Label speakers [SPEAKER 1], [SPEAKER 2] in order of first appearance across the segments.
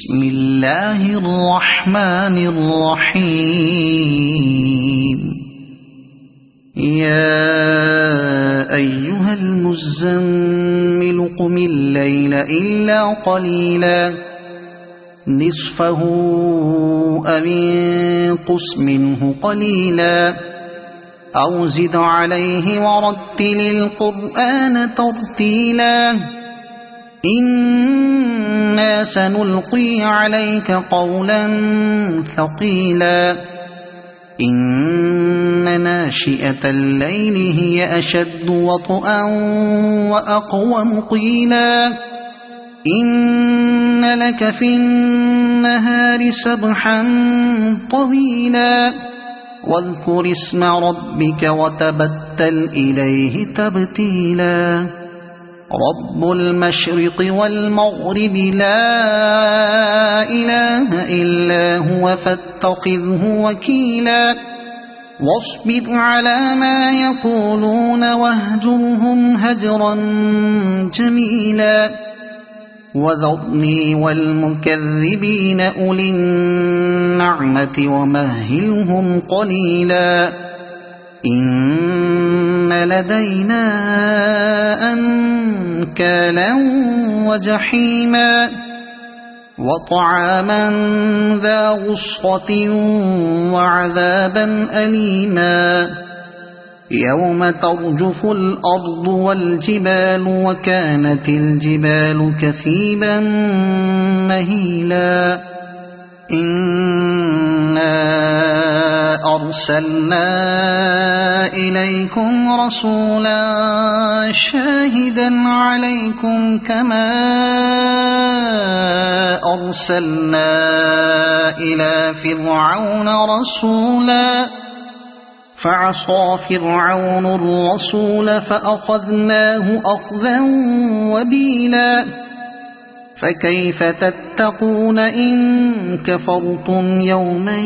[SPEAKER 1] بسم الله الرحمن الرحيم يا أيها المزمل قم الليل إلا قليلا نصفه أو انقص منه قليلا أو زد عليه ورتل القرآن ترتيلا إنا سنلقي عليك قولا ثقيلا إن ناشئة الليل هي أشد وطئا وأقوم قيلا إن لك في النهار سبحا طويلا واذكر اسم ربك وتبتل إليه تبتيلا رب المشرق والمغرب لا إله إلا هو فاتخذه وكيلا واصبر على ما يقولون واهجرهم هجرا جميلا وذرني والمكذبين أولي النعمة ومهلهم قليلا إن لدينا أنكالا وجحيما وطعاما ذا غصة وعذابا أليما يوم ترجف الأرض والجبال وكانت الجبال كثيبا مهيلا إنا أرسلنا إليكم رسولا شاهدا عليكم كما أرسلنا إلى فرعون رسولا فعصى فرعون الرسول فأخذناه أخذا وبيلا فكيف تتقون إن كفرتم يوما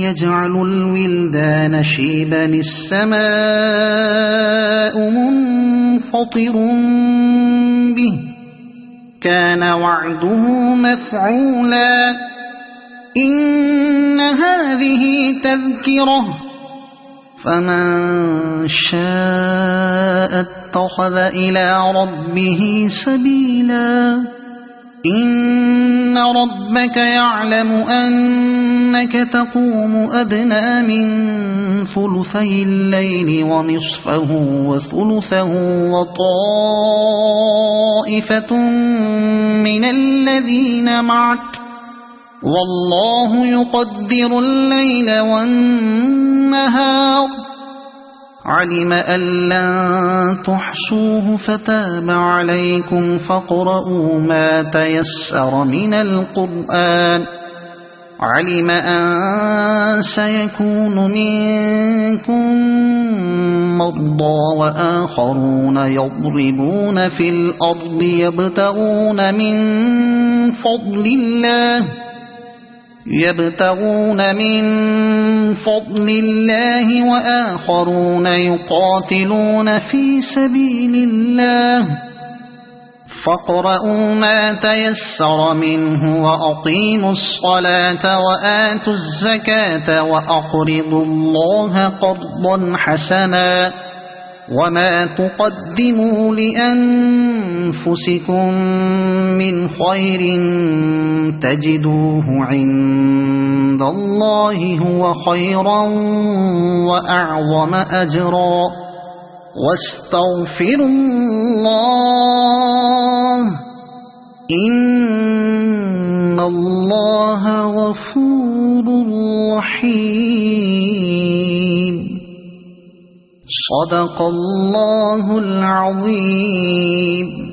[SPEAKER 1] يجعل الولدان شيبا السماء منفطر به كان وعده مفعولا إن هذه تذكرة فمن شاء اتخذ إلى ربه سبيلا إن ربك يعلم أنك تقوم أدنى من ثلثي الليل ونصفه وثلثه وطائفة من الذين معك والله يقدر الليل والنهار علم أن لن تحصوه فتاب عليكم فاقرؤوا ما تيسر من القرآن علم أن سيكون منكم مرضى وآخرون يضربون في الأرض يبتغون من فضل الله وآخرون يقاتلون في سبيل الله فاقرؤوا ما تيسر منه وأقيموا الصلاة وآتوا الزكاة وأقرضوا الله قرضا حسنا وما تقدموا لأنفسكم من خير تجدوه عند الله هو خيرا وأعظم أجرا واستغفروا الله إن الله غفور رحيم صدق الله العظيم.